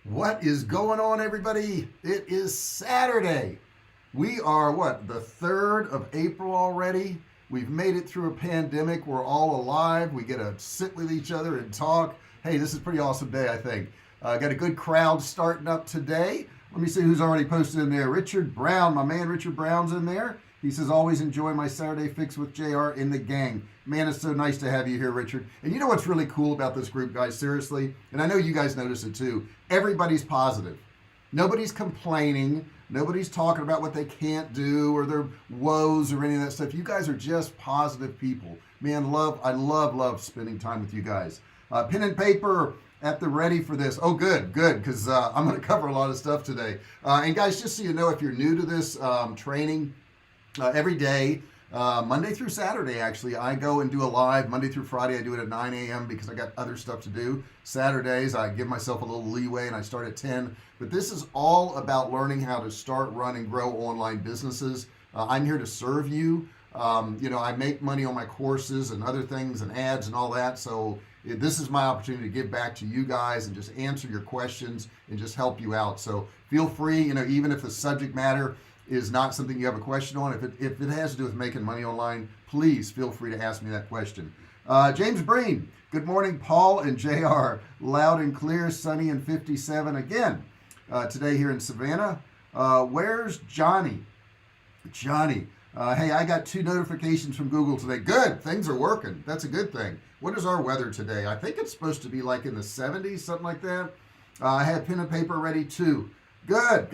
What is going on, everybody? It is Saturday. We are what, the 3rd of April already? We've made it through a pandemic. We're all alive. We get to sit with each other and talk. Hey, this is a pretty awesome day, I think. Got a good crowd starting up today. Let me see who's already posted in there. Richard Brown, my man Richard Brown's in there. He says, always enjoy my Saturday fix with JR in the gang. Man, it's so nice to have you here, Richard. And you know what's really cool about this group, guys, seriously? And I know you guys notice it too. Everybody's positive. Nobody's complaining. Nobody's talking about what they can't do or their woes or any of that stuff. You guys are just positive people. Man, I love spending time with you guys. Pen and paper at the ready for this. Oh, good, because I'm going to cover a lot of stuff today. And guys, just so you know, if you're new to this training, every day, Monday through Saturday, actually, I go and do a live. Monday through Friday, I do it at 9 a.m. because I got other stuff to do. Saturdays, I give myself a little leeway and I start at 10. But this is all about learning how to start, run, and grow online businesses. I'm here to serve you. I make money on my courses and other things and ads and all that. So this is my opportunity to give back to you guys and just answer your questions and just help you out. So feel free, even if the subject matter is not something you have a question on, if it has to do with making money online, please feel free to ask me that question. James Breen, good morning, Paul and JR, loud and clear, sunny and 57 again today here in Savannah. Where's Johnny? Hey, I got 2 notifications from Google today. Good, things are working. That's a good thing. What is our weather today? I think it's supposed to be like in the 70s, something like that. I have pen and paper ready too. Good.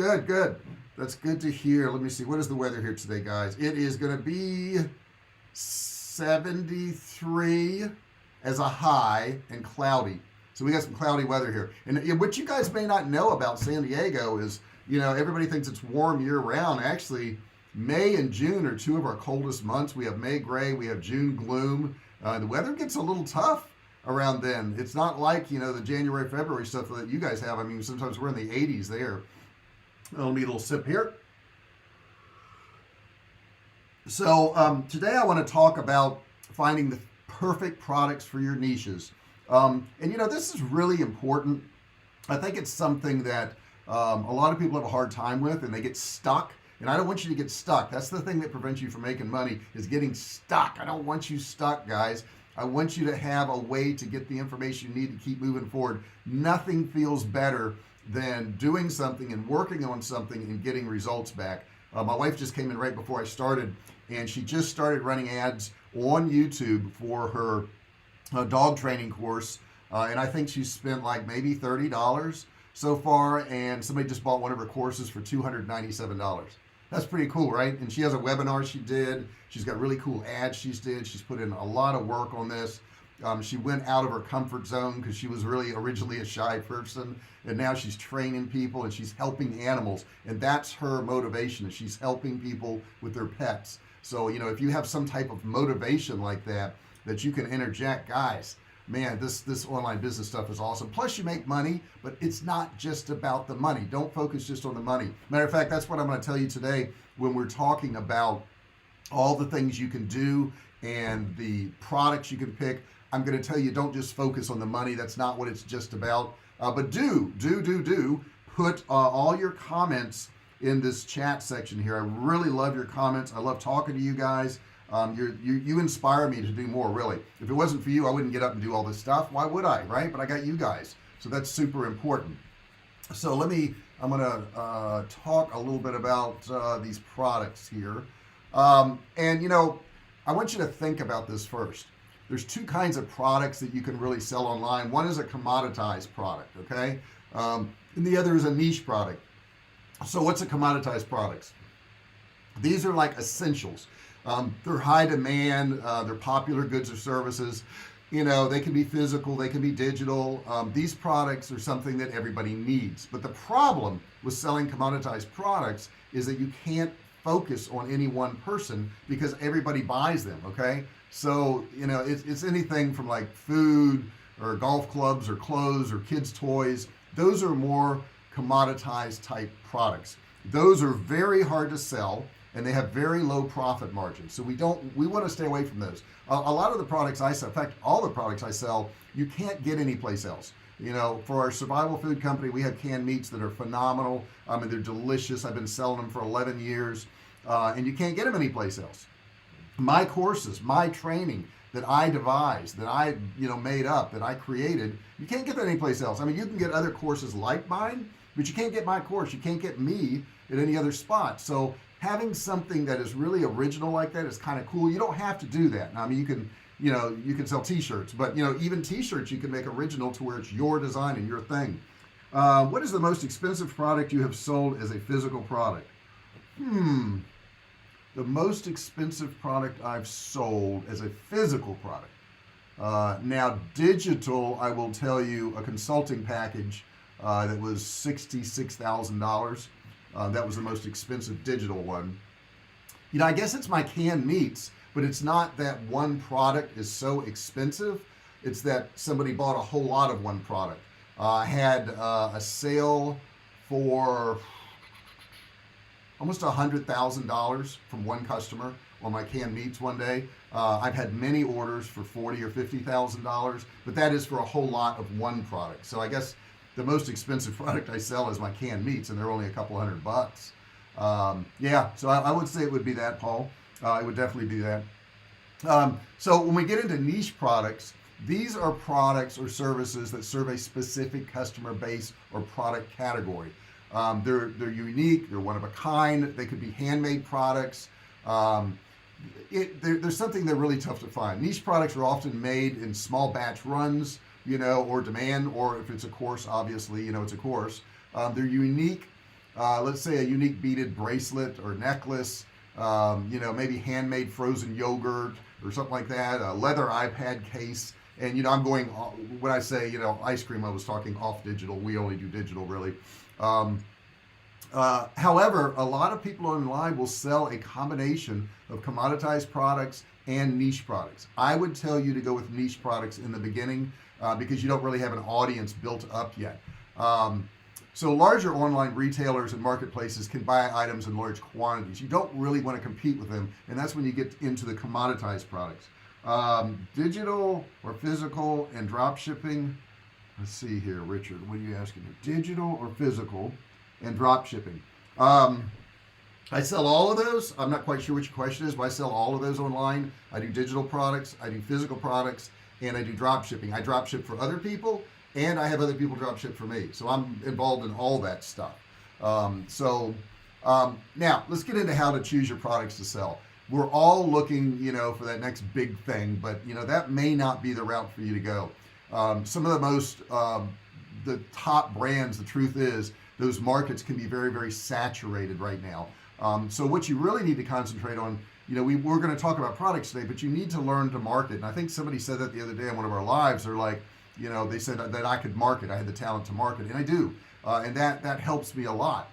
That's good to hear. Let me see. What is the weather here today, guys? It is going to be 73 as a high and cloudy. So we got some cloudy weather here. And what you guys may not know about San Diego is, everybody thinks it's warm year round. Actually, May and June are 2 of our coldest months. We have May gray. We have June gloom. The weather gets a little tough around then. It's not like, the January, February stuff that you guys have. I mean, sometimes we're in the 80s there. Let me a little sip here. So today I want to talk about finding the perfect products for your niches. This is really important. I think it's something that a lot of people have a hard time with and they get stuck. And I don't want you to get stuck. That's the thing that prevents you from making money, is getting stuck. I don't want you stuck, guys. I want you to have a way to get the information you need to keep moving forward. Nothing feels better than doing something and working on something and getting results back. My wife just came in right before I started, and she just started running ads on YouTube for her dog training course, and I think she's spent like maybe $30 so far, and somebody just bought one of her courses for $297. That's pretty cool, right? And she has a webinar she did. She's got really cool ads she's put in a lot of work on this. She went out of her comfort zone because she was really originally a shy person, and now she's training people and she's helping animals, and that's her motivation, is she's helping people with their pets. So if you have some type of motivation like that you can interject, guys, man, this online business stuff is awesome. Plus you make money, but it's not just about the money. Don't focus just on the money. Matter of fact, that's what I'm going to tell you today when we're talking about all the things you can do and the products you can pick. I'm going to tell you, don't just focus on the money. That's not what it's just about. But do put all your comments in this chat section here. I really love your comments. I love talking to you guys. You inspire me to do more, really. If it wasn't for you, I wouldn't get up and do all this stuff. Why would I, right? But I got you guys. So that's super important. So I'm going to talk a little bit about these products here. I want you to think about this first. There's 2 kinds of products that you can really sell online. One is a commoditized product, okay? And the other is a niche product. So what's a commoditized products? These are like essentials. They're high demand, they're popular goods or services. They can be physical, they can be digital. These products are something that everybody needs. But the problem with selling commoditized products is that you can't focus on any one person because everybody buys them, okay? So, it's anything from like food or golf clubs or clothes or kids' toys. Those are more commoditized type products. Those are very hard to sell and they have very low profit margins. So we want to stay away from those. A lot of the products I sell, in fact, all the products I sell, you can't get anyplace else. You know, for our survival food company, we have canned meats that are phenomenal. And they're delicious. I've been selling them for 11 years, and you can't get them anyplace else. My courses, my training that I devised, that I made up, that I created, you can't get that anyplace else. I mean, you can get other courses like mine, but you can't get my course. You can't get me at any other spot. So having something that is really original like that is kind of cool. You don't have to do that. I mean, you can sell t-shirts, but even t-shirts you can make original to where it's your design and your thing. What is the most expensive product you have sold as a physical product? The most expensive product I've sold as a physical product. Now digital, I will tell you, a consulting package that was $66,000. That was the most expensive digital one. I guess it's my canned meats, but it's not that one product is so expensive. It's that somebody bought a whole lot of one product. I had a sale for almost $100,000 from one customer on my canned meats one day. I've had many orders for $40,000 or $50,000, but that is for a whole lot of one product. So I guess the most expensive product I sell is my canned meats, and they're only a couple $100. Yeah, so I would say it would be that, Paul. It would definitely be that. So when we get into niche products, these are products or services that serve a specific customer base or product category. They're unique, they're one of a kind, they could be handmade products. There's something they're really tough to find. Niche products are often made in small batch runs, or demand, or if it's a course, obviously, it's a course. They're unique, let's say a unique beaded bracelet or necklace, maybe handmade frozen yogurt or something like that, a leather iPad case. And, I'm going, when I say, ice cream, I was talking off digital. We only do digital, really. However, a lot of people online will sell a combination of commoditized products and niche products. I would tell you to go with niche products in the beginning because you don't really have an audience built up yet. So larger online retailers and marketplaces can buy items in large quantities. You don't really want to compete with them, and that's when you get into the commoditized products. Digital or physical and drop shipping. Let's see here, Richard, what are you asking me? Digital or physical and drop shipping. I sell all of those. I'm not quite sure what your question is, but I sell all of those online. I do digital products, I do physical products, and I do drop shipping. I drop ship for other people, and I have other people drop ship for me. So I'm involved in all that stuff. Now let's get into how to choose your products to sell. We're all looking, for that next big thing, but that may not be the route for you to go. Some of the most, the top brands, the truth is, those markets can be very, very saturated right now. So what you really need to concentrate on, we're going to talk about products today, but you need to learn to market. And I think somebody said that the other day on one of our lives. They're like, they said that I could market. I had the talent to market, and I do. And that helps me a lot.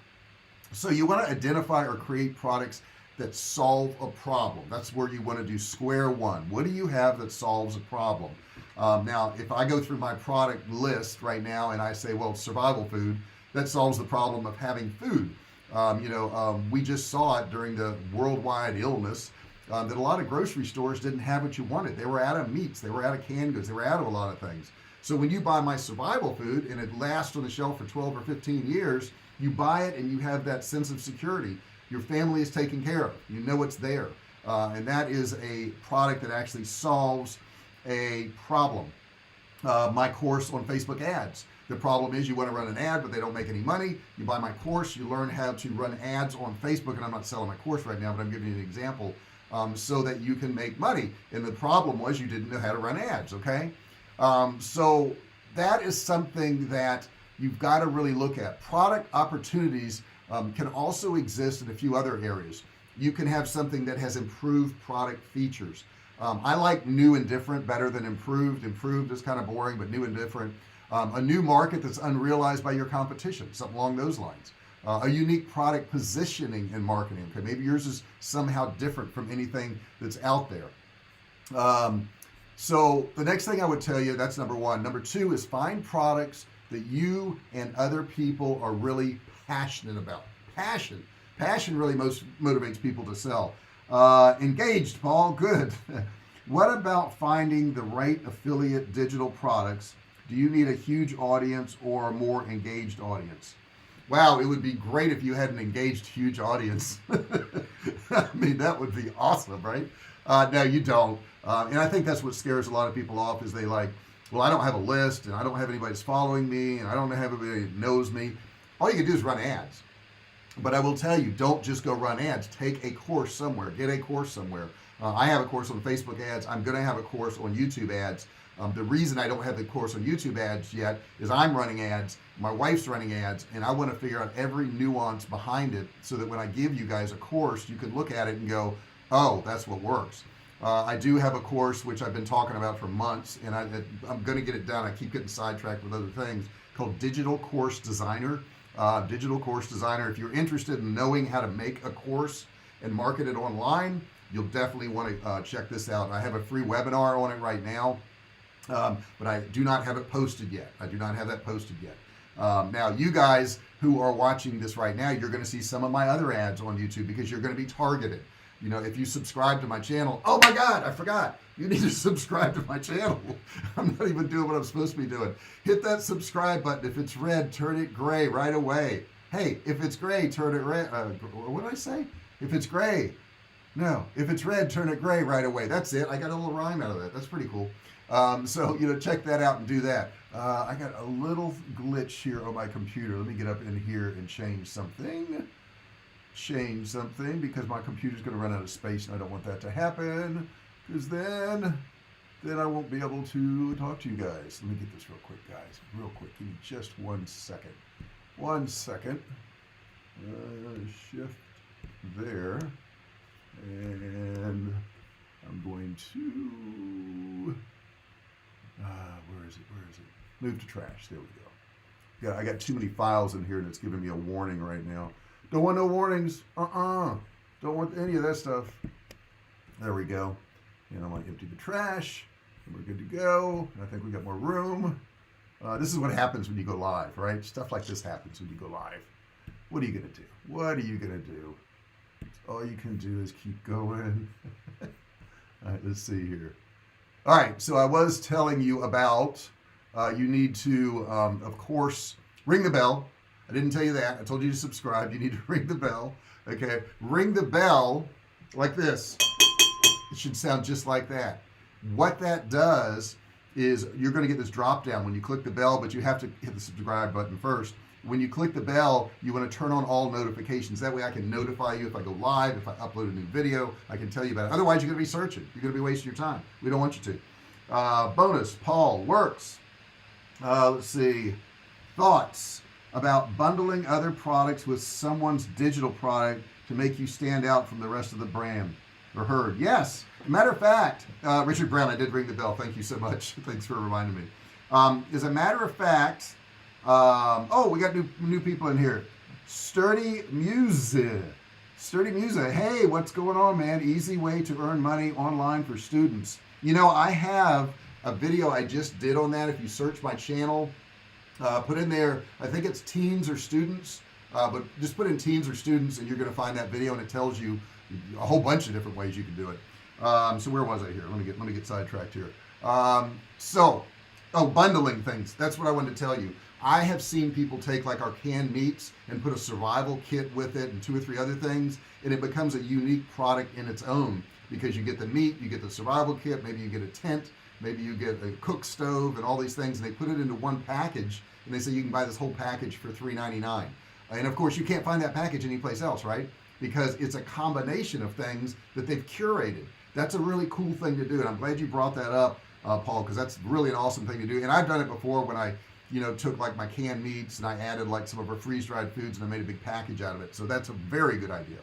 So you want to identify or create products that solve a problem. That's where you want to do square one. What do you have that solves a problem? Now, if I go through my product list right now and I say, well, survival food, that solves the problem of having food. We just saw it during the worldwide illness that a lot of grocery stores didn't have what you wanted. They were out of meats, they were out of canned goods, they were out of a lot of things. So when you buy my survival food and it lasts on the shelf for 12 or 15 years, you buy it and you have that sense of security. Your family is taken care of. You know it's there. And that is a product that actually solves a problem. My course on Facebook ads. The problem is you want to run an ad, but they don't make any money. You buy my course, you learn how to run ads on Facebook, and I'm not selling my course right now, but I'm giving you an example so that you can make money. And the problem was you didn't know how to run ads, okay? So that is something that you've got to really look at. Product opportunities can also exist in a few other areas. You can have something that has improved product features. I like new and different better than improved. Improved is kind of boring, but new and different. A new market that's unrealized by your competition, something along those lines. A unique product positioning and marketing. Okay, maybe yours is somehow different from anything that's out there. So the next thing I would tell you, that's number one. Number two is find products that you and other people are really passionate about. Passion really most motivates people to sell. Engaged, Paul, good. What about finding the right affiliate digital products Do you need a huge audience or a more engaged audience? Wow, it would be great if you had an engaged huge audience. I mean, that would be awesome, right? No, you don't. And I think that's what scares a lot of people off is they like, well, I don't have a list and I don't have anybody that's following me and I don't have anybody that knows me. All you can do is run ads. But I will tell you, don't just go run ads. Take a course somewhere. Get a course somewhere. I have a course on Facebook ads. I'm going to have a course on YouTube ads. The reason I don't have the course on YouTube ads yet is I'm running ads, my wife's running ads, and I want to figure out every nuance behind it so that when I give you guys a course, you can look at it and go, oh, that's what works. I do have a course which I've been talking about for months, and I'm going to get it done. I keep getting sidetracked with other things, called Digital Course Designer. Digital Course Designer. If you're interested in knowing how to make a course and market it online, you'll definitely want to check this out. I have a free webinar on it right now, but I do not have it posted yet. I do not have that posted yet. Now, you guys who are watching this right now, you're going to see some of my other ads on YouTube because you're going to be targeted. You know, if you subscribe to my channel, oh my God, I forgot. You need to subscribe to my channel. I'm not even doing what I'm supposed to be doing. Hit that subscribe button. If it's red, turn it gray right away. Hey, if it's gray, turn it red. What did I say? If it's gray. No, if it's red, turn it gray right away. That's it. I got a little rhyme out of that. That's pretty cool. So, you know, check that out and do that. I got a little glitch here on my computer. Let me get up in here and change something because my computer's going to run out of space and I don't want that to happen because then I won't be able to talk to you guys. Let me get this real quick, guys. Real quick. Give me just 1 second. 1 second. Shift there. And I'm going to where is it? Move to trash. There we go. Yeah, I got too many files in here and it's giving me a warning right now. Don't want no warnings. Don't want any of that stuff. There we go. And I'm going to empty the trash and we're good to go. And I think we got more room. This is what happens when you go live, right? Stuff like this happens when you go live. What are you going to do? What are you going to do? All you can do is keep going. All right, let's see here. All right, so I was telling you about you need to, of course, ring the bell. I didn't tell you that. I told you to subscribe. You need to ring the bell. Okay, ring the bell like this. It should sound just like that. What that does is you're going to get this drop down when you click the bell, but you have to hit the subscribe button first. When you click the bell, you want to turn on all notifications. That way I can notify you if I go live, if I upload a new video, I can tell you about it. Otherwise, you're going to be searching. You're going to be wasting your time. We don't want you to. Bonus, Paul works. Let's see. Thoughts about bundling other products with someone's digital product to make you stand out from the rest of the brand or herd. Yes. Matter of fact, Richard Brown, I did ring the bell. Thank you so much. Thanks for reminding me. As a matter of fact, oh, we got new people in here. Sturdy Music. Hey, what's going on, man? Easy way to earn money online for students. You know, I have a video I just did on that. If you search my channel, put in there, I think it's teens or students, but just put in teens or students and you're going to find that video and it tells you a whole bunch of different ways you can do it. So where was I here? Let me get sidetracked here. Bundling things. That's what I wanted to tell you. I have seen people take like our canned meats and put a survival kit with it and 2 or 3 other things, and it becomes a unique product in its own because you get the meat, you get the survival kit, maybe you get a tent, maybe you get a cook stove and all these things, and they put it into one package and they say you can buy this whole package for $3.99. And of course you can't find that package anyplace else, right? Because it's a combination of things that they've curated. That's a really cool thing to do, and I'm glad you brought that up, Paul, because that's really an awesome thing to do. And I've done it before when I took like my canned meats and I added like some of our freeze-dried foods and I made a big package out of it. So that's a very good idea.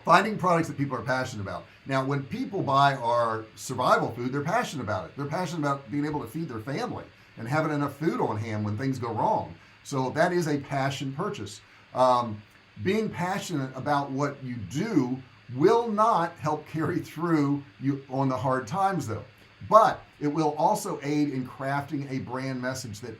Finding products that people are passionate about. Now, when people buy our survival food, they're passionate about it. They're passionate about being able to feed their family and having enough food on hand when things go wrong. So that is a passion purchase. Being passionate about what you do will not help carry through you on the hard times though. But it will also aid in crafting a brand message that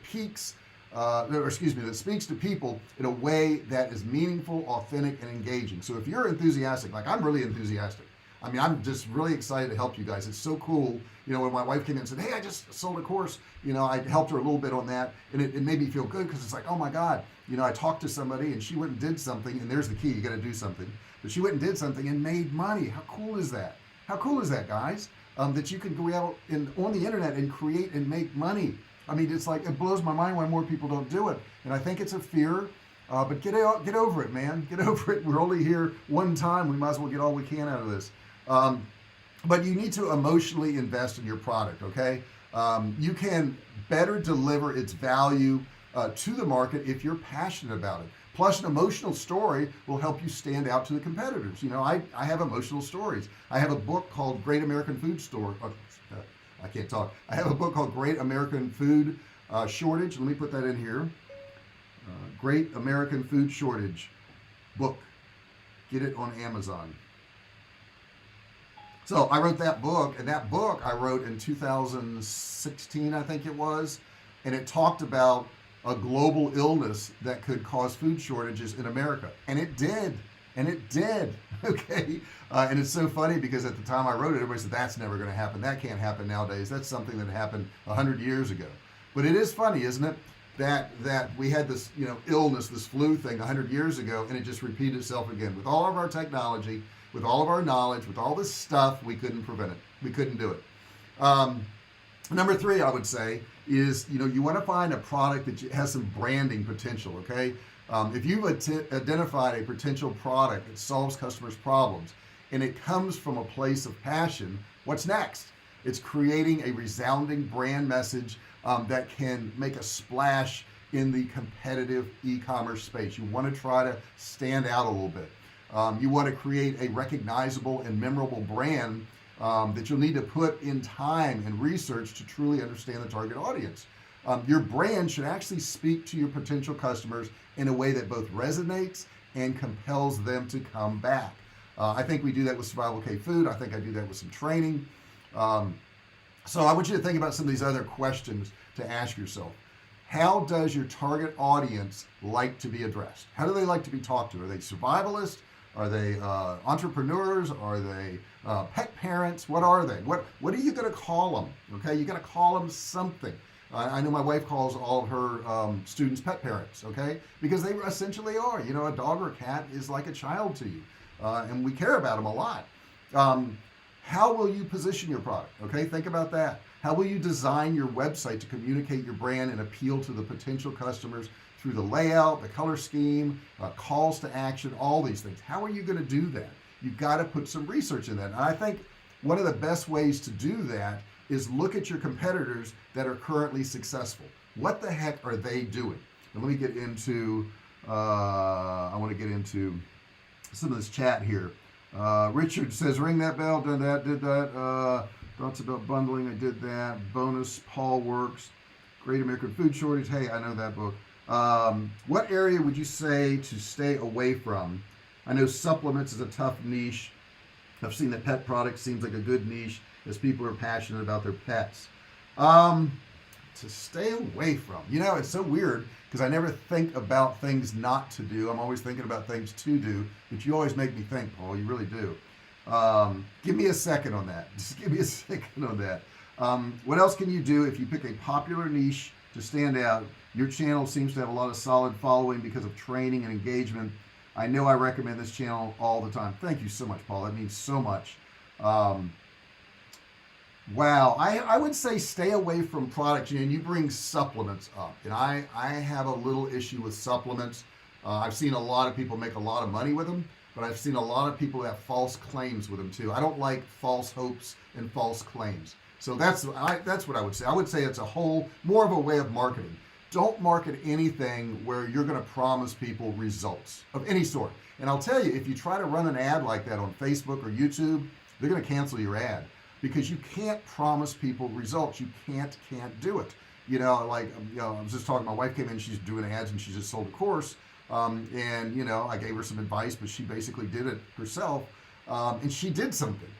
that speaks to people in a way that is meaningful, authentic, and engaging. So if you're enthusiastic, like I'm really enthusiastic, I mean, I'm just really excited to help you guys. It's so cool. When my wife came in and said, hey, I just sold a course, I helped her a little bit on that, and it made me feel good, because it's like, oh my God, I talked to somebody and she went and did something, and there's the key, you got to do something. But she went and did something and made money. How cool is that? How cool is that, guys? That you can go out on the internet and create and make money. I mean, it's like, it blows my mind why more people don't do it. And I think it's a fear, but get over it, man. Get over it. We're only here one time. We might as well get all we can out of this. But you need to emotionally invest in your product, okay? You can better deliver its value to the market if you're passionate about it. Plus, an emotional story will help you stand out to the competitors. I have emotional stories. I have a book called Great American Food Store. I can't talk. I have a book called Great American Food Shortage. Let me put that in here. Great American Food Shortage book. Get it on Amazon. So I wrote that book, and that book I wrote in 2016, I think it was, and it talked about a global illness that could cause food shortages in America, and it did, okay. And it's so funny, because at the time I wrote it, everybody said, that's never going to happen, that can't happen nowadays, that's something that happened 100 years ago. But it is funny, isn't it, that we had this illness, this flu thing 100 years ago, and it just repeated itself again. With all of our technology, with all of our knowledge, with all this stuff, we couldn't prevent it. We couldn't do it. Number 3, I would say, is you want to find a product that has some branding potential, okay? If you've identified a potential product that solves customers' problems, and it comes from a place of passion, what's next? It's creating a resounding brand message that can make a splash in the competitive e-commerce space. You want to try to stand out a little bit. You want to create a recognizable and memorable brand that you'll need to put in time and research to truly understand the target audience. Your brand should actually speak to your potential customers in a way that both resonates and compels them to come back. I think we do that with Survival K Food. I think I do that with some training. So I want you to think about some of these other questions to ask yourself. How does your target audience like to be addressed? How do they like to be talked to? Are they survivalists? Are they entrepreneurs? Are they pet parents? What are they? What are you going to call them? Okay, you got to call them something. I know my wife calls all of her students pet parents, okay, because they essentially are. A dog or a cat is like a child to you, and we care about them a lot. How will you position your product? Okay, think about that. How will you design your website to communicate your brand and appeal to the potential customers through the layout, the color scheme, calls to action, all these things? How are you going to do that? You've got to put some research in that. And I think one of the best ways to do that is look at your competitors that are currently successful. What the heck are they doing? And let me get into, I want to get into some of this chat here. Richard says, ring that bell, done that, did that. Thoughts about bundling, I did that. Bonus, Paul Works. Great American Food Shortage, hey, I know that book. What area would you say to stay away from? I know supplements is a tough niche. I've seen that pet products seems like a good niche as people are passionate about their pets. To stay away from, it's so weird, because I never think about things not to do. I'm always thinking about things to do, but you always make me think, Paul, you really do. Give me a second on that. Just give me a second on that. What else can you do if you pick a popular niche to stand out? Your channel seems to have a lot of solid following because of training and engagement. I know I recommend this channel all the time. Thank you so much, Paul. That means so much. Wow, I would say stay away from products, and you bring supplements up, and I have a little issue with supplements. I've seen a lot of people make a lot of money with them, but I've seen a lot of people have false claims with them too. I don't like false hopes and false claims. So that's what I would say. I would say it's more of a way of marketing. Don't market anything where you're going to promise people results of any sort. And I'll tell you, if you try to run an ad like that on Facebook or YouTube, they're going to cancel your ad, because you can't promise people results. You can't do it. I was just talking, my wife came in, she's doing ads, and she just sold a course. And I gave her some advice, but she basically did it herself. And she did something.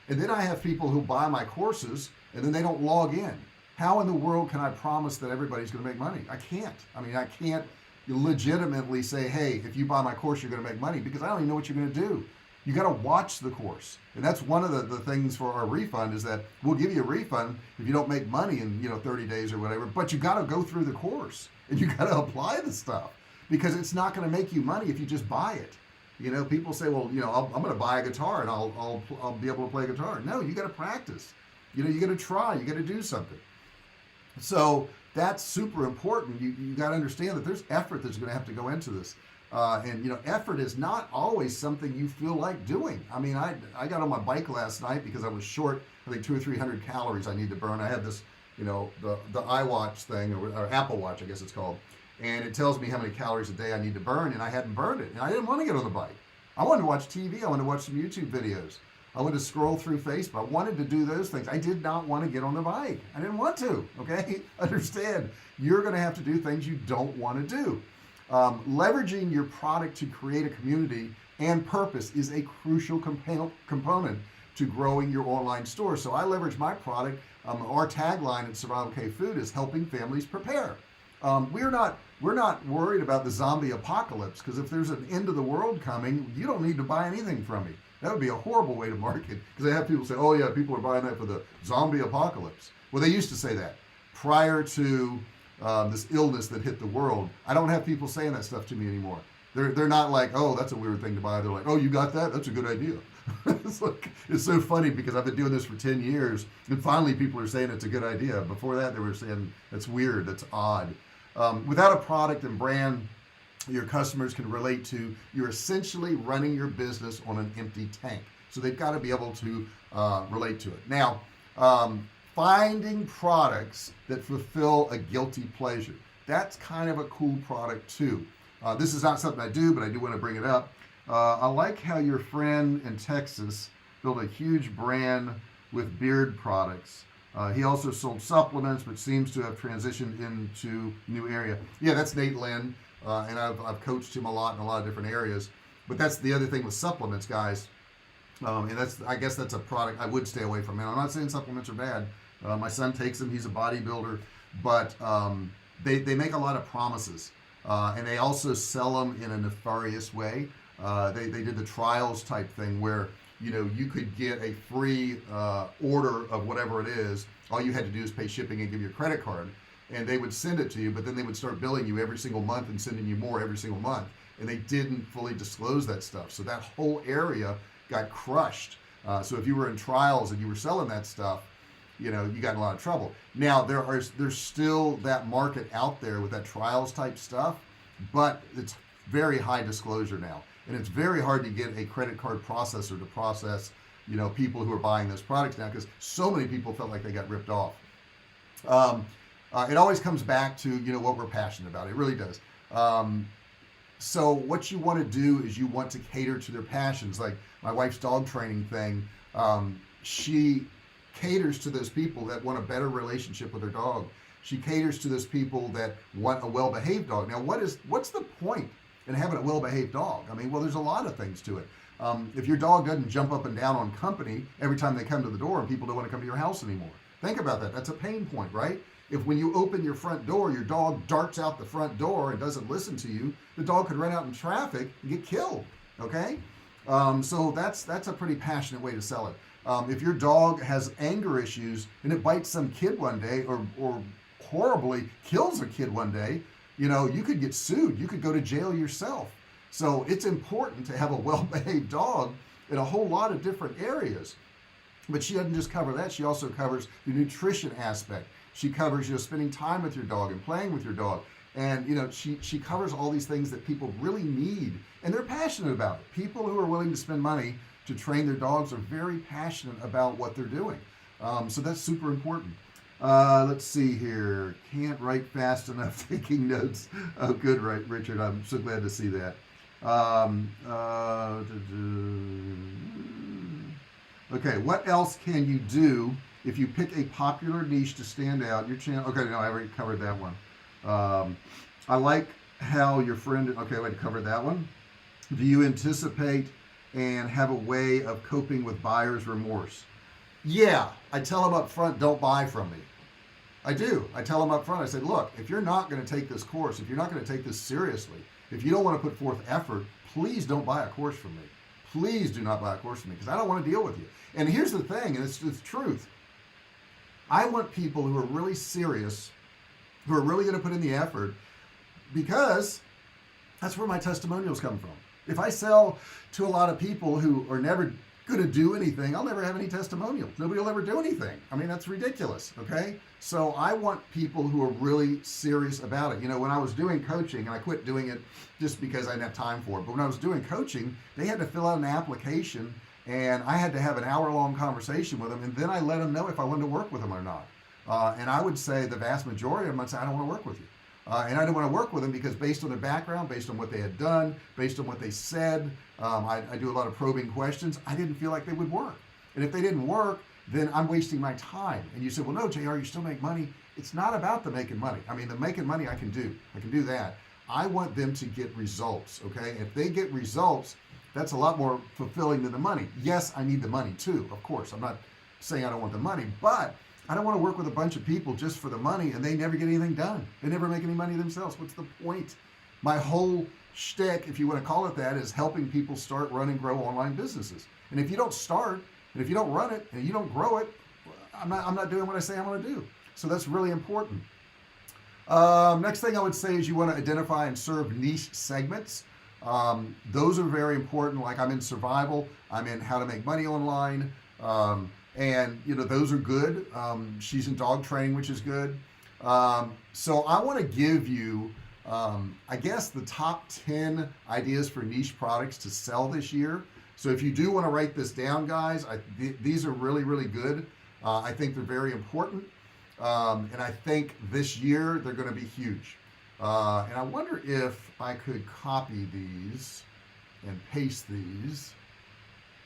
And then I have people who buy my courses and then they don't log in. How in the world can I promise that everybody's going to make money? I can't. I can't legitimately say, hey, if you buy my course, you're going to make money, because I don't even know what you're going to do. You got to watch the course, and that's one of the things for our refund is that we'll give you a refund if you don't make money in 30 days or whatever, but you got to go through the course and you got to apply the stuff, because it's not going to make you money if you just buy it. People say, well, I'm going to buy a guitar and I'll be able to play guitar. No, you got to practice. You got to try. You got to do something. So that's super important. You got to understand that there's effort that's going to have to go into this. And effort is not always something you feel like doing. I mean, I got on my bike last night because I was short, I think 200 or 300 calories I need to burn. I have this, the iWatch thing, or Apple Watch, I guess it's called. And it tells me how many calories a day I need to burn, and I hadn't burned it. And I didn't want to get on the bike. I wanted to watch TV. I wanted to watch some YouTube videos. I wanted to scroll through Facebook. I wanted to do those things. I did not want to get on the bike. I didn't want to, okay? Understand, you're going to have to do things you don't want to do. Leveraging your product to create a community and purpose is a crucial component to growing your online store. So I leverage my product. Our tagline at Survival K Food is helping families prepare. We're not worried about the zombie apocalypse, because if there's an end of the world coming, you don't need to buy anything from me. That would be a horrible way to market, because I have people say, oh yeah, people are buying that for the zombie apocalypse. Well, they used to say that prior to this illness that hit the world. I don't have people saying that stuff to me anymore. They're not like, oh, that's a weird thing to buy. They're like, oh, you got that? That's a good idea. It's so funny, because I've been doing this for 10 years, and finally people are saying it's a good idea. Before that, they were saying that's weird, that's odd. Without a product and brand your customers can relate to, you're essentially running your business on an empty tank. So they've got to be able to relate to it. Now, finding products that fulfill a guilty pleasure. That's kind of a cool product too. This is not something I do, but I do want to bring it up. I like how your friend in Texas built a huge brand with beard products. He also sold supplements, but seems to have transitioned into new area. Yeah, that's Nate Lynn, and I've coached him a lot in a lot of different areas. But that's the other thing with supplements, guys. And I guess that's a product I would stay away from. And I'm not saying supplements are bad. My son takes them. He's a bodybuilder, but they make a lot of promises, and they also sell them in a nefarious way. They did the trials type thing where you could get a free order of whatever it is. All you had to do is pay shipping and give your credit card, and they would send it to you, but then they would start billing you every single month and sending you more every single month, and they didn't fully disclose that stuff. So that whole area got crushed. So if you were in trials and you were selling that stuff, you got in a lot of trouble. Now there's still that market out there with that trials type stuff, but it's very high disclosure now. And it's very hard to get a credit card processor to process, people who are buying those products now, because so many people felt like they got ripped off. It always comes back to, what we're passionate about. It really does. So what you want to do is you want to cater to their passions. Like my wife's dog training thing, she caters to those people that want a better relationship with their dog. She caters to those people that want a well-behaved dog. Now, what's the point in having a well-behaved dog? I mean, well, there's a lot of things to it. If your dog doesn't jump up and down on company every time they come to the door, and people don't want to come to your house anymore. Think about that. That's a pain point, right? If when you open your front door, your dog darts out the front door and doesn't listen to you, the dog could run out in traffic and get killed, okay? So that's a pretty passionate way to sell it. If your dog has anger issues and it bites some kid one day, or horribly kills a kid one day, you could get sued. You could go to jail yourself. So it's important to have a well-behaved dog in a whole lot of different areas. But she doesn't just cover that. She also covers the nutrition aspect. She covers, spending time with your dog and playing with your dog. And, she covers all these things that people really need. And they're passionate about it. People who are willing to spend money to train their dogs are very passionate about what they're doing. So that's super important. Let's see here. Can't write fast enough, taking notes. Oh, good, right, Richard. I'm so glad to see that. Okay, what else can you do if you pick a popular niche to stand out? Your channel. Okay, no, I already covered that one. I like how your friend. Okay, I already covered that one. Do you anticipate and have a way of coping with buyer's remorse? Yeah, I tell them up front, don't buy from me. I do. I tell them up front, I say, look, if you're not going to take this course, if you're not going to take this seriously, if you don't want to put forth effort, please don't buy a course from me. please do not buy a course from me because I don't want to deal with you. And here's the thing, and it's truth. I want people who are really serious, who are really going to put in the effort, because that's where my testimonials come from. If I sell to a lot of people who are never going to do anything, I'll never have any testimonials. Nobody will ever do anything. I mean, that's ridiculous. Okay. So I want people who are really serious about it. You know, when I was doing coaching, and I quit doing it just because I didn't have time for it, but when I was doing coaching, they had to fill out an application and I had to have an hour-long conversation with them, and then I let them know if I wanted to work with them or not. And I would say the vast majority of them, I'd say, I don't want to work with you. And I didn't want to work with them because based on their background, based on what they had done, based on what they said, I do a lot of probing questions. I didn't feel like they would work. And if they didn't work, then I'm wasting my time. And you said, well, no, JR, you still make money. It's not about the making money. I mean, the making money I can do that. I want them to get results, okay? If they get results, that's a lot more fulfilling than the money. Yes, I need the money too, of course. I'm not saying I don't want the money, but I don't want to work with a bunch of people just for the money and they never get anything done. They never make any money themselves. What's the point? My whole shtick, if you want to call it that, is helping people start, run, and grow online businesses. And if you don't start, and if you don't run it, and you don't grow it, I'm not doing what I say I'm going to do. So that's really important. Next thing I would say is you want to identify and serve niche segments. Those are very important. Like I'm in survival, I'm in how to make money online, and you know, those are good. She's in dog training, which is good. So I want to give you I guess the top 10 ideas for niche products to sell this year. So if you do want to write this down, guys, these are really, really good. I think they're very important, and I think this year they're going to be huge. And I wonder if I could copy these and paste these.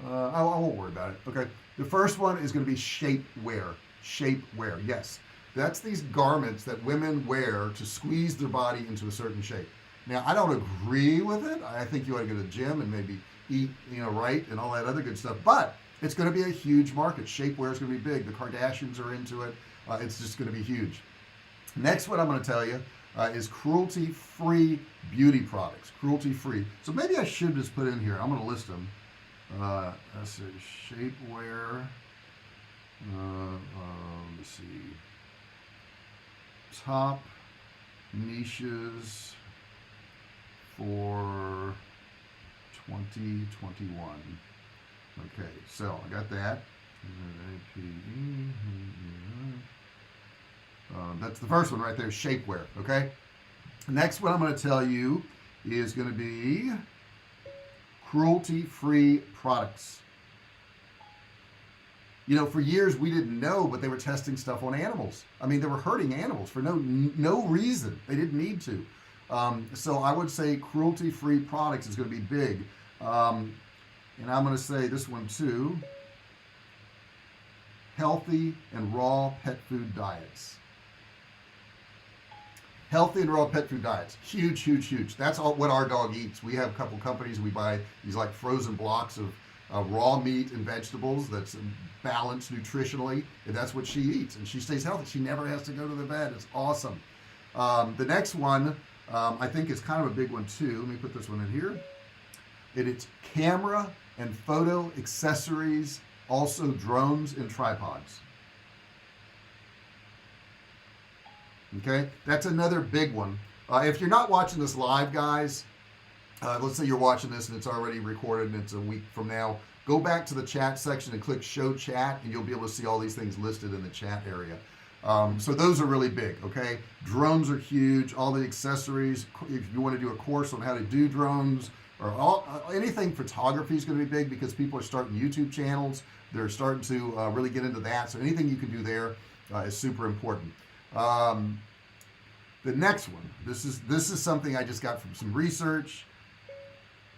I won't worry about it. Okay. The first one is going to be shapewear. Shapewear. Yes. That's these garments that women wear to squeeze their body into a certain shape. Now, I don't agree with it. I think you ought to go to the gym and maybe eat, you know, right and all that other good stuff. But it's going to be a huge market. Shapewear is going to be big. The Kardashians are into it. It's just going to be huge. Next, what I'm going to tell you is cruelty-free beauty products. Cruelty-free. So maybe I should just put in here. I'm going to list them. Let's see. Shapewear. Let's see. Top niches for 2021. Okay, so I got that. That's the first one right there, shapewear. Okay. Next one I'm going to tell you is going to be cruelty-free products. You know, for years we didn't know, but they were testing stuff on animals. I mean, they were hurting animals for no reason. They didn't need to. So I would say cruelty-free products is going to be big. And I'm going to say this one too. Healthy and raw pet food diets. Healthy and raw pet food diets. Huge, huge, huge. That's all what our dog eats. We have a couple companies. We buy these like frozen blocks of raw meat and vegetables that's balanced nutritionally, and that's what she eats, and she stays healthy. She never has to go to the vet. It's awesome. The next one I think is kind of a big one too. Let me put this one in here. It's camera and photo accessories, also drones and tripods. Okay, that's another big one. If you're not watching this live, guys, let's say you're watching this and it's already recorded and it's a week from now, go back to the chat section and click show chat and you'll be able to see all these things listed in the chat area. So those are really big. Okay, drones are huge. All the accessories, if you want to do a course on how to do drones or anything, photography is going to be big because people are starting YouTube channels. They're starting to really get into that. So anything you can do there is super important. The next one, this is something I just got from some research.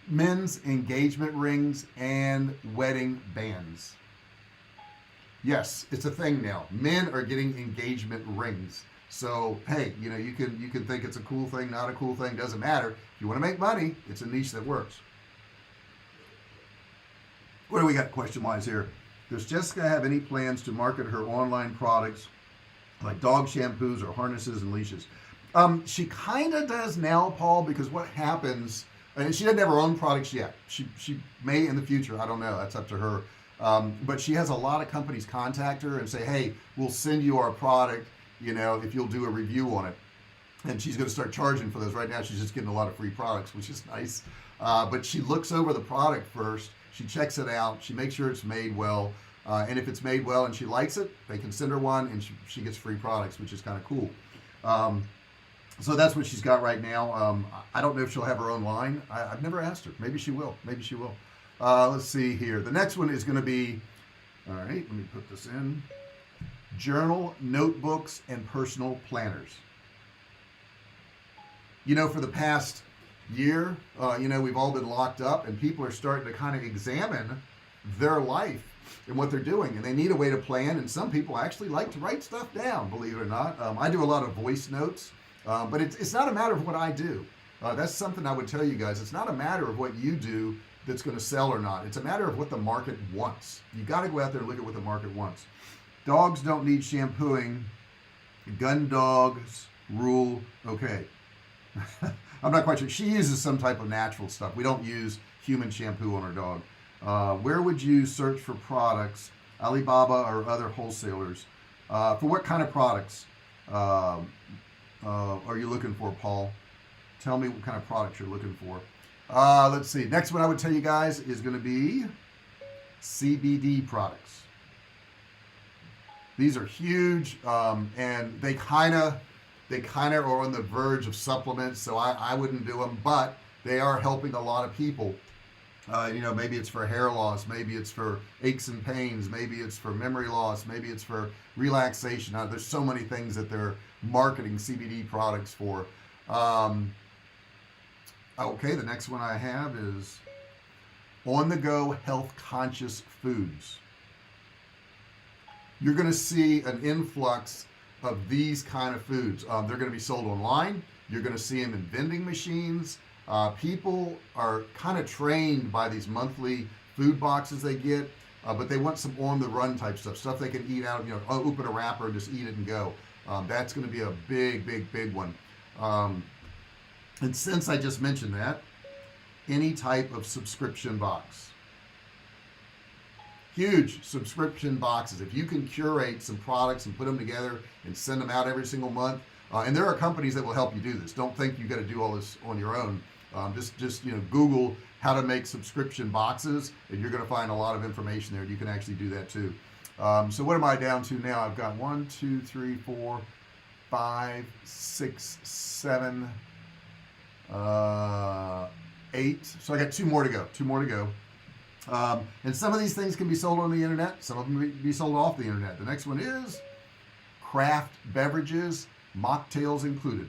Men's engagement rings and wedding bands. Yes, it's a thing now. Men are getting engagement rings. So hey, you know, you can think it's a cool thing, not a cool thing, doesn't matter. If you want to make money, it's a niche that works. What do we got question wise here? Does Jessica have any plans to market her online products like dog shampoos or harnesses and leashes? She kind of does now, Paul, because what happens, and she doesn't have her own products yet. She may in the future. I don't know. That's up to her. But she has a lot of companies contact her and say, hey, we'll send you our product, if you'll do a review on it. And she's going to start charging for those. Right now she's just getting a lot of free products, which is nice. But she looks over the product first. She checks it out. She makes sure it's made well. And if it's made well and she likes it, they can send her one, and she gets free products, which is kind of cool. So that's what she's got right now. I don't know if she'll have her own line. I've never asked her. Maybe she will. Maybe she will. Let's see here. The next one is going to be, all right, let me put this in. Journal, notebooks, and personal planners. For the past year, we've all been locked up, and people are starting to kind of examine their life and what they're doing, and they need a way to plan. And some people actually like to write stuff down, believe it or not. I do a lot of voice notes, but it's not a matter of what I do. That's something I would tell you guys. It's not a matter of what you do that's going to sell or not. It's a matter of what the market wants. You got to go out there and look at what the market wants. Dogs don't need shampooing. Gun dogs rule. Okay. I'm not quite sure. She uses some type of natural stuff. We don't use human shampoo on our dog. Where would you search for products, Alibaba or other wholesalers? For what kind of products are you looking for, Paul? Tell me what kind of products you're looking for. Let's see. Next one I would tell you guys is going to be CBD products. These are huge, and they kind of are on the verge of supplements, so I wouldn't do them, but they are helping a lot of people. Maybe it's for hair loss, maybe it's for aches and pains, maybe it's for memory loss, maybe it's for relaxation. There's so many things that they're marketing CBD products for. Okay, the next one I have is on-the-go health-conscious foods. You're going to see an influx of these kind of foods. They're going to be sold online. You're going to see them in vending machines. People are kind of trained by these monthly food boxes they get, but they want some on-the-run type stuff they can eat out, open a wrapper and just eat it and go. That's going to be a big one. And since I just mentioned that, any type of subscription box. Huge subscription boxes. If you can curate some products and put them together and send them out every single month, and there are companies that will help you do this. Don't think you got to do all this on your own. Just Google how to make subscription boxes, and you're going to find a lot of information there. You can actually do that too. So what am I down to now? I've got 1, 2, 3, 4, 5, 6, 7, 8. So I got 2 more to go. And some of these things can be sold on the internet. Some of them can be sold off the internet. The next one is craft beverages, mocktails included.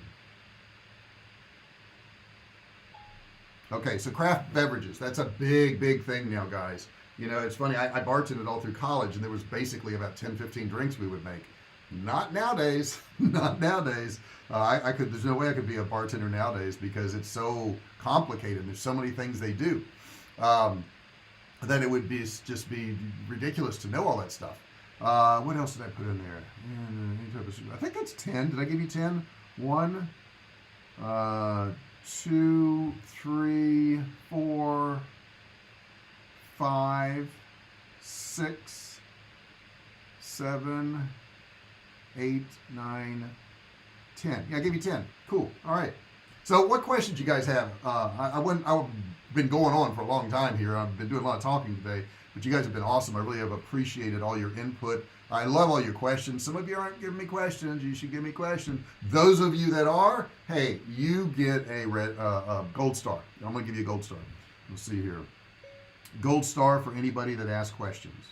Okay, so craft beverages, that's a big thing now, guys. It's funny, I bartended all through college, and there was basically about 10-15 drinks we would make. Not nowadays. Not nowadays. There's no way I could be a bartender nowadays because it's so complicated. There's so many things they do. That it would just be ridiculous to know all that stuff. What else did I put in there? I think that's 10. Did I give you 10? 1, 2, 3, 4, 5, 6, 7, 8, 9, 10. Yeah, I gave you 10. Cool. All right. So what questions you guys have? I've been going on for a long time here. I've been doing a lot of talking today, but you guys have been awesome. I really have appreciated all your input. I love all your questions. Some of you aren't giving me questions. You should give me questions. Those of you that are, hey, you get a gold star. I'm going to give you a gold star. Let's see here. Gold star for anybody that asks questions.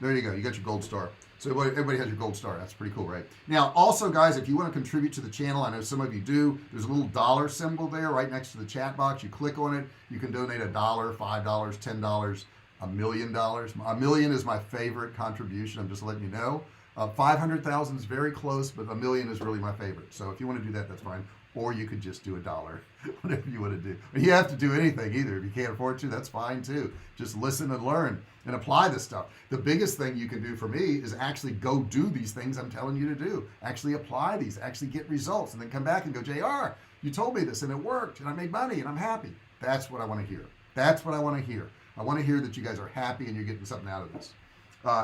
There you go. You got your gold star. So everybody has your gold star. That's pretty cool, right? Now, also, guys, if you want to contribute to the channel, I know some of you do, there's a little dollar symbol there right next to the chat box. You click on it. You can donate $1, $5, $10, $1 million. $1 million is my favorite contribution. I'm just letting you know. 500,000 is very close, but $1 million is really my favorite. So if you want to do that, that's fine. Or you could just do $1, whatever you want to do. But you have to do anything either. If you can't afford to, that's fine too. Just listen and learn and apply this stuff. The biggest thing you can do for me is actually go do these things I'm telling you to do. Actually apply these, actually get results, and then come back and go, JR, you told me this and it worked and I made money and I'm happy. That's what I want to hear. That's what I want to hear. I want to hear that you guys are happy and you're getting something out of this.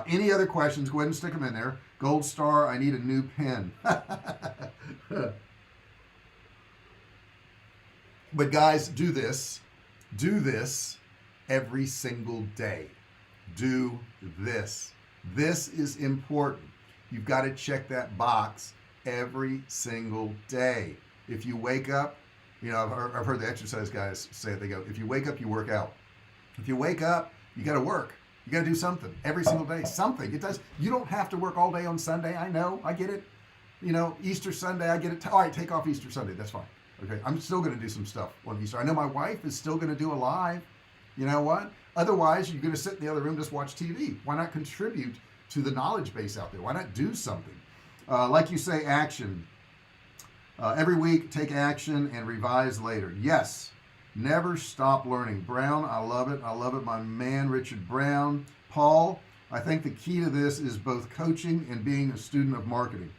Any other questions, go ahead and stick them in there. Gold star, I need a new pen. But guys, do this every single day. Do this. This is important. You've got to check that box every single day. If you wake up, you know, I've heard the exercise guys say it. They go, if you wake up, you work out. If you wake up, you got to work. You got to do something every single day. Something. It does. You don't have to work all day on Sunday. I know. I get it. You know, Easter Sunday, I get it. All right, take off Easter Sunday. That's fine. Okay, I'm still going to do some stuff on Easter. I know my wife is still going to do a live. You know what? Otherwise, you're going to sit in the other room, just watch TV. Why not contribute to the knowledge base out there? Why not do something? Like you say, action. Every week, take action and revise later. Yes. Never stop learning. Brown, I love it. I love it. My man, Richard Brown. Paul, I think the key to this is both coaching and being a student of marketing.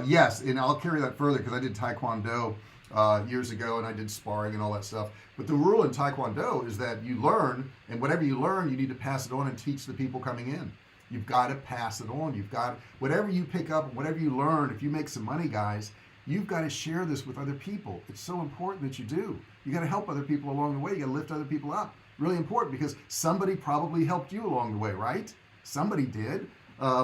Yes, and I'll carry that further because I did Taekwondo years ago and I did sparring and all that stuff. But the rule in Taekwondo is that you learn, and whatever you learn, you need to pass it on and teach the people coming in. You've got to pass it on. You've got, whatever you pick up, whatever you learn, if you make some money, guys, you've got to share this with other people. It's so important that you do. You got to help other people along the way. You got to lift other people up. Really important because somebody probably helped you along the way, right? Somebody did.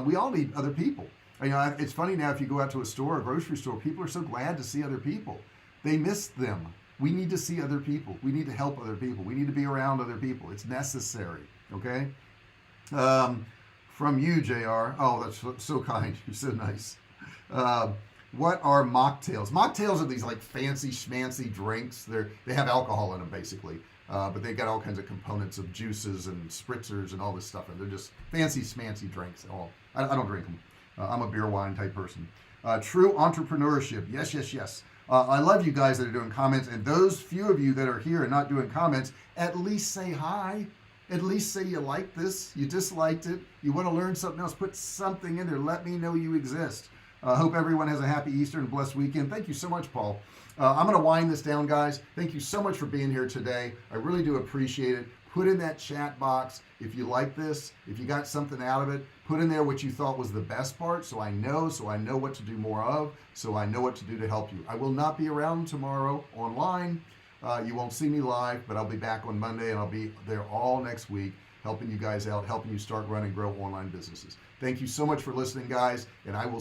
We all need other people. You know, it's funny now, if you go out to a store, a grocery store, people are so glad to see other people. They miss them. We need to see other people. We need to help other people. We need to be around other people. It's necessary. Okay. From you, JR. Oh, that's so kind. You're so nice. What are mocktails? Mocktails are these like fancy schmancy drinks. They have alcohol in them basically, but they've got all kinds of components of juices and spritzers and all this stuff, and they're just fancy schmancy drinks. I don't drink them. I'm a beer wine type person. True entrepreneurship. Yes, yes, yes. I love you guys that are doing comments, and those few of you that are here and not doing comments, at least say hi. At least say you like this, you disliked it, you want to learn something else, put something in there. Let me know you exist. Hope everyone has a happy Easter and a blessed weekend. Thank you so much, Paul. I'm going to wind this down, guys. Thank you so much for being here today. I really do appreciate it. Put in that chat box if you like this, if you got something out of it. Put in there what you thought was the best part, so I know what to do more of, so I know what to do to help you. I will not be around tomorrow online. You won't see me live, but I'll be back on Monday, and I'll be there all next week helping you guys out, helping you start, run, and grow online businesses. Thank you so much for listening, guys, and I will